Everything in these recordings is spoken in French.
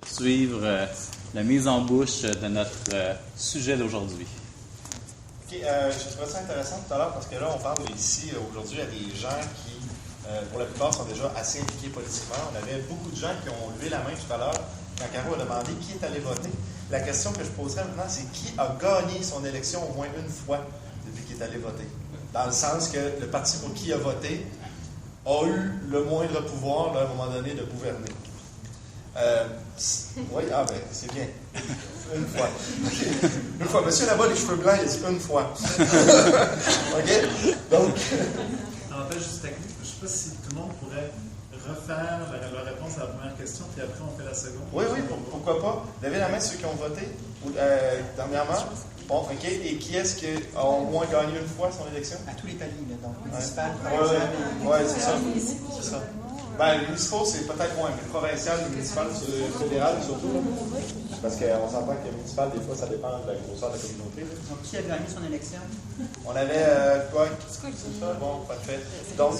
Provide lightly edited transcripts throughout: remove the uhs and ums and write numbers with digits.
suivre la mise en bouche de notre sujet d'aujourd'hui. OK, je trouvais ça intéressant tout à l'heure parce que là, on parle ici aujourd'hui à des gens qui, pour la plupart, sont déjà assez impliqués politiquement. On avait beaucoup de gens qui ont levé la main tout à l'heure quand Caro a demandé qui est allé voter. La question que je poserais maintenant, c'est qui a gagné son élection au moins une fois depuis qu'il est allé voter? Dans le sens que le parti pour qui il a voté a eu le moindre pouvoir, là, à un moment donné, de gouverner. Oui, c'est bien. Une fois. Une fois. Monsieur là-bas, les cheveux blancs, il a dit une fois. OK? Donc. En fait, juste technique, je ne sais pas si tout le monde pourrait refaire la réponse à la première question, puis après on fait la seconde. Oui, pourquoi pas. Levez la main ceux qui ont voté dernièrement. Bon, OK. Et qui est-ce qui a au moins gagné une fois son élection? À tous les paliers, là, donc municipal, Oui, c'est ça. C'est ça. Ben, les municipaux, c'est peut-être moins, mais le provincial, le municipal, le fédéral surtout. Parce qu'on s'entend que le municipal, des fois, ça dépend de la grosseur de la communauté. Donc, qui a gagné son élection? On avait quoi? C'est ça? Bon, parfait. Donc,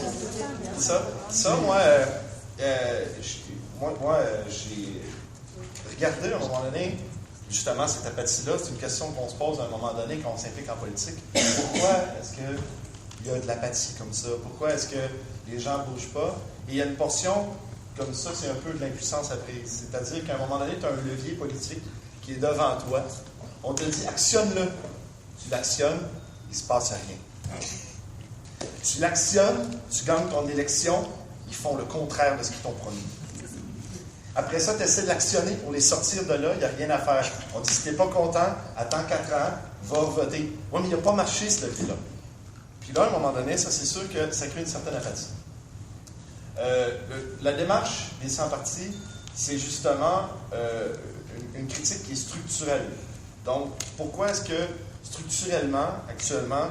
ça, moi, j'ai regardé à un moment donné, justement, cette apathie-là. C'est une question qu'on se pose à un moment donné quand on s'implique en politique. Pourquoi est-ce qu'il y a de l'apathie comme ça? Pourquoi est-ce que les gens ne bougent pas? Et il y a une portion comme ça, c'est un peu de l'impuissance apprise. C'est-à-dire qu'à un moment donné, tu as un levier politique qui est devant toi. On te dit, actionne-le. Tu l'actionnes, il ne se passe rien. Tu l'actionnes, tu gagnes ton élection, ils font le contraire de ce qu'ils t'ont promis. Après ça, tu essaies de l'actionner pour les sortir de là, il n'y a rien à faire. On dit, si tu n'es pas content, attends 4 ans, va voter. Oui, mais il n'a pas marché, ce levier-là. Puis là, à un moment donné, ça, c'est sûr que ça crée une certaine apathie. La démarche des 100 partis, c'est justement une critique qui est structurelle. Donc, pourquoi est-ce que, structurellement, actuellement,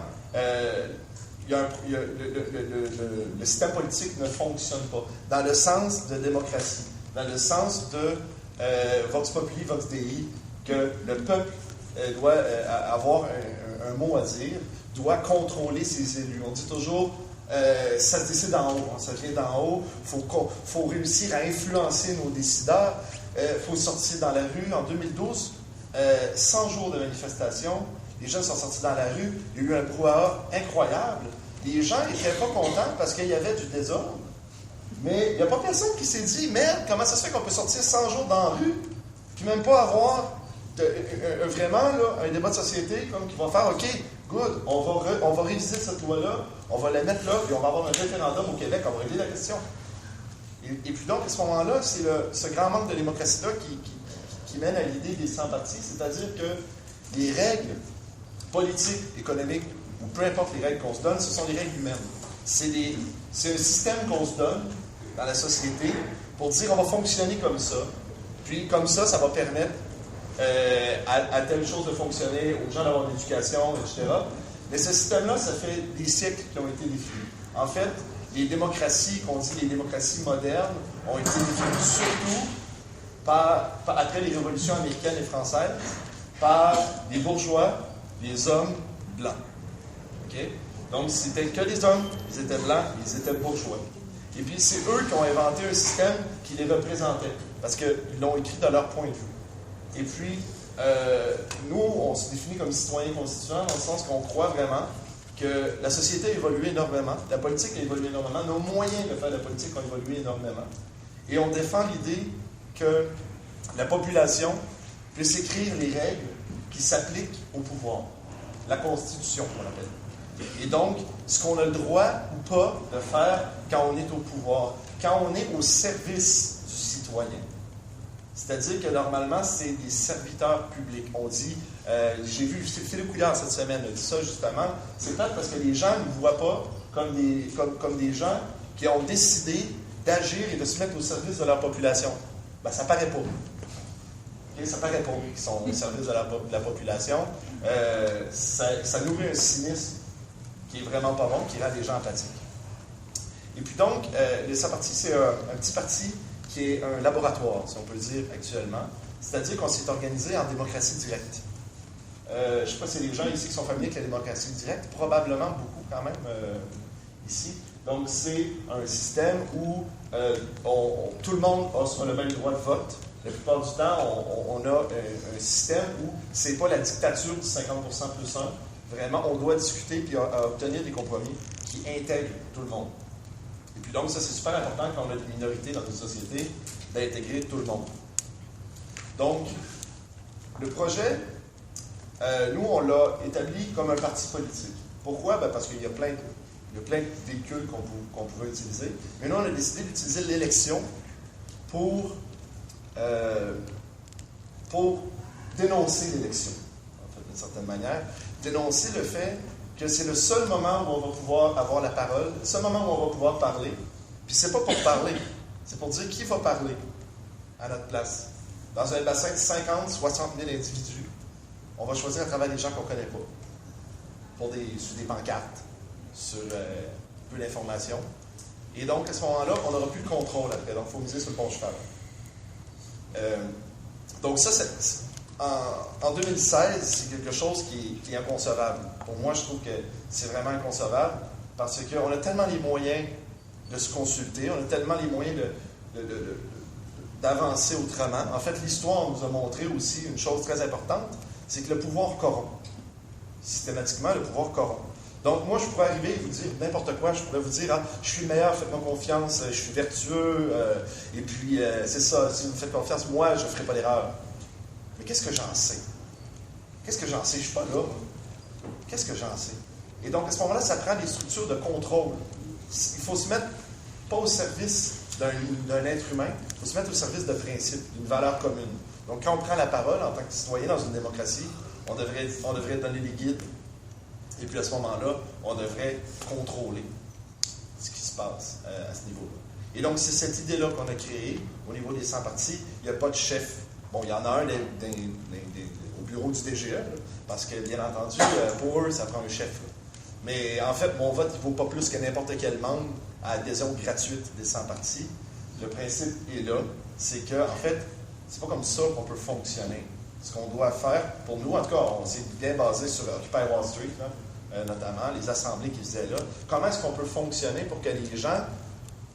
le système politique ne fonctionne pas? Dans le sens de démocratie, dans le sens de Vox Populi, Vox Dei, que le peuple doit avoir un mot à dire, doit contrôler ses élus. On dit toujours, ça se décide d'en haut, ça vient d'en haut, il faut réussir à influencer nos décideurs, il faut sortir dans la rue. En 2012, 100 jours de manifestation, les gens sont sortis dans la rue, il y a eu un brouhaha incroyable, les gens n'étaient pas contents parce qu'il y avait du désordre, mais il n'y a pas personne qui s'est dit, merde, comment ça se fait qu'on peut sortir 100 jours dans la rue, puis même pas avoir vraiment là, un débat de société comme qui va faire, OK, good, on va réviser cette loi-là, on va la mettre là, puis on va avoir un référendum au Québec, on va régler la question. Et puis donc, à ce moment-là, c'est ce grand manque de démocratie-là qui mène à l'idée des 100 partis, c'est-à-dire que les règles politiques, économiques, ou peu importe les règles qu'on se donne, ce sont des règles humaines. C'est un système qu'on se donne dans la société pour dire on va fonctionner comme ça, puis comme ça va permettre à telle chose de fonctionner, aux gens d'avoir une éducation, etc. Mais ce système-là, ça fait des siècles qui ont été définis. En fait, les démocraties, qu'on dit les démocraties modernes, ont été définies surtout après les révolutions américaines et françaises, par des bourgeois, des hommes blancs. Okay? Donc, c'était que des hommes, ils étaient blancs, ils étaient bourgeois. Et puis, c'est eux qui ont inventé un système qui les représentait, parce qu'ils l'ont écrit de leur point de vue. Et puis, nous, on se définit comme citoyens constituants dans le sens qu'on croit vraiment que la société a évolué énormément, la politique a évolué énormément, nos moyens de faire la politique ont évolué énormément. Et on défend l'idée que la population puisse écrire les règles qui s'appliquent au pouvoir. La Constitution, qu'on appelle. Et donc, ce qu'on a le droit ou pas de faire quand on est au pouvoir, quand on est au service du citoyen. C'est-à-dire que normalement, c'est des serviteurs publics. On dit, j'ai vu Philippe Couillard cette semaine, a dit ça justement, c'est peut-être parce que les gens ne nous voient pas comme des gens qui ont décidé d'agir et de se mettre au service de leur population. Ben, ça paraît pas. Okay? Ça paraît pas qu'ils sont au service de la population. Ça nourrit un cynisme qui est vraiment pas bon, qui rend les gens apathiques. Et puis donc, les 100 partis, c'est un petit parti qui est un laboratoire, si on peut le dire actuellement. C'est-à-dire qu'on s'est organisé en démocratie directe. Je ne sais pas si les gens ici qui sont familiers avec la démocratie directe, probablement beaucoup quand même ici. Donc, c'est un système où tout le monde a le même droit de vote, La plupart du temps, on a un système où c'est pas la dictature du 50% plus 1. Vraiment, on doit discuter puis obtenir des compromis qui intègrent tout le monde. Et puis donc, ça, c'est super important quand on a des minorités dans une société, d'intégrer tout le monde. Donc, le projet, nous, on l'a établi comme un parti politique. Pourquoi? Ben parce qu'il y a plein de véhicules qu'on pouvait utiliser. Mais nous, on a décidé d'utiliser l'élection pour dénoncer l'élection, en fait, d'une certaine manière. Dénoncer le fait que c'est le seul moment où on va pouvoir avoir la parole, le seul moment où on va pouvoir parler. Puis c'est pas pour parler, c'est pour dire qui va parler à notre place. Dans un bassin de 50, 60 000 individus, on va choisir à travers des gens qu'on ne connaît pas, sur des pancartes, sur peu d'informations. Et donc, à ce moment-là, on n'aura plus de contrôle après. Donc, il faut miser sur le bon cheval. Donc, ça, en 2016, c'est quelque chose qui est inconcevable. Pour moi, je trouve que c'est vraiment inconcevable parce qu'on a tellement les moyens de se consulter, on a tellement les moyens d'avancer autrement. En fait, l'histoire nous a montré aussi une chose très importante, c'est que le pouvoir corrompt. Systématiquement, le pouvoir corrompt. Donc, moi, je pourrais arriver et vous dire n'importe quoi. Je pourrais vous dire, je suis le meilleur, faites-moi confiance, je suis vertueux, et puis, c'est ça, si vous me faites confiance, moi, je ne ferai pas d'erreur. Mais qu'est-ce que j'en sais? Qu'est-ce que j'en sais? Je ne suis pas là. Qu'est-ce que j'en sais? Et donc, à ce moment-là, ça prend des structures de contrôle. Il faut se mettre pas au service d'un être humain, il faut se mettre au service de principes, d'une valeur commune. Donc, quand on prend la parole en tant que citoyen dans une démocratie, on devrait donner des guides. Et puis à ce moment-là, on devrait contrôler ce qui se passe à ce niveau-là. Et donc, c'est cette idée-là qu'on a créée au niveau des 100 partis. Il n'y a pas de chef. Bon, il y en a un au bureau du DGE, là, parce que, bien entendu, pour eux, ça prend un chef. Là. Mais en fait, mon vote, il ne vaut pas plus que n'importe quel membre à adhésion gratuite des 100 partis. Le principe est là. C'est que, en fait, c'est pas comme ça qu'on peut fonctionner. Ce qu'on doit faire, pour nous, en tout cas, on s'est bien basé sur Occupy Wall Street, là, notamment, les assemblées qui faisaient là. Comment est-ce qu'on peut fonctionner pour que les gens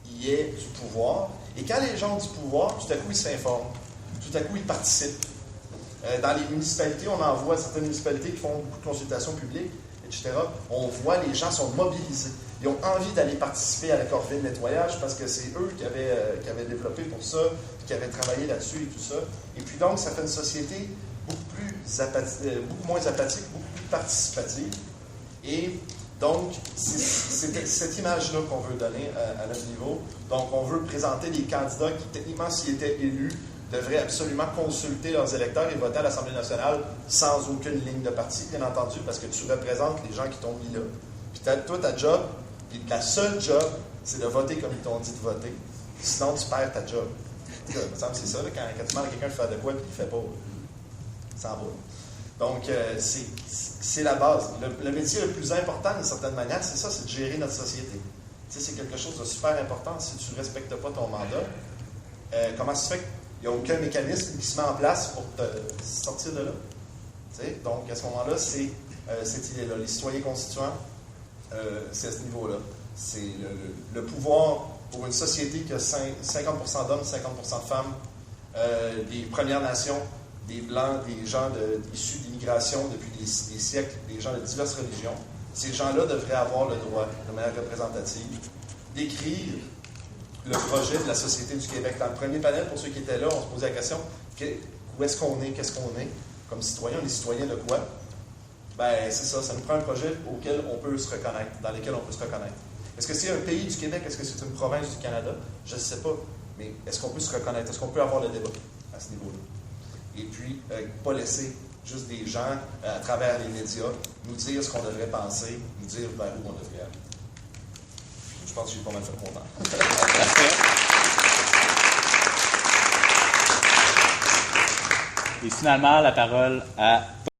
y aient du pouvoir? Et quand les gens ont du pouvoir, tout à coup, ils s'informent. Tout à coup, ils participent. Dans les municipalités, on en voit certaines municipalités qui font beaucoup de consultations publiques, etc. On voit les gens sont mobilisés. Ils ont envie d'aller participer à la corvée de nettoyage parce que c'est eux qui avaient développé pour ça, qui avaient travaillé là-dessus et tout ça. Et puis donc, ça fait une société beaucoup moins apathique, beaucoup plus participative. Et donc, c'est cette image-là qu'on veut donner à notre niveau. Donc, on veut présenter des candidats qui, techniquement, s'ils étaient élus, devraient absolument consulter leurs électeurs et voter à l'Assemblée nationale sans aucune ligne de parti, bien entendu, parce que tu représentes les gens qui t'ont mis là. Puis toi, ta job, puis la seule job, c'est de voter comme ils t'ont dit de voter. Sinon, tu perds ta job. Il me semble que c'est ça, là, quand tu demandes à quelqu'un de faire de quoi et qu'il ne fait pas, ça en va. Donc, c'est la base. Le métier le plus important, d'une certaine manière, c'est ça, c'est de gérer notre société. Tu sais, c'est quelque chose de super important. Si tu ne respectes pas ton mandat, comment ça se fait qu'il n'y a aucun mécanisme qui se met en place pour te sortir de là? Tu sais, donc, à ce moment-là, c'est cette idée-là. Les citoyens constituants, c'est à ce niveau-là. C'est le pouvoir pour une société qui a 50% d'hommes, 50% de femmes, des Premières Nations, des Blancs, des gens issus d'immigration depuis des siècles, des gens de diverses religions. Ces gens-là devraient avoir le droit, de manière représentative, d'écrire le projet de la Société du Québec. Dans le premier panel, pour ceux qui étaient là, on se posait la question, où est-ce qu'on est, qu'est-ce qu'on est comme citoyen? On est citoyen de quoi? Ben, c'est ça, ça nous prend un projet auquel on peut se reconnaître, dans lequel on peut se reconnaître. Est-ce que c'est un pays du Québec? Est-ce que c'est une province du Canada? Je ne sais pas. Mais est-ce qu'on peut se reconnaître? Est-ce qu'on peut avoir le débat à ce niveau-là? Et puis, pas laisser juste des gens, à travers les médias, nous dire ce qu'on devrait penser, nous dire vers où on devrait aller. Je pense que j'ai pas mal fait mon temps. Et finalement, la parole à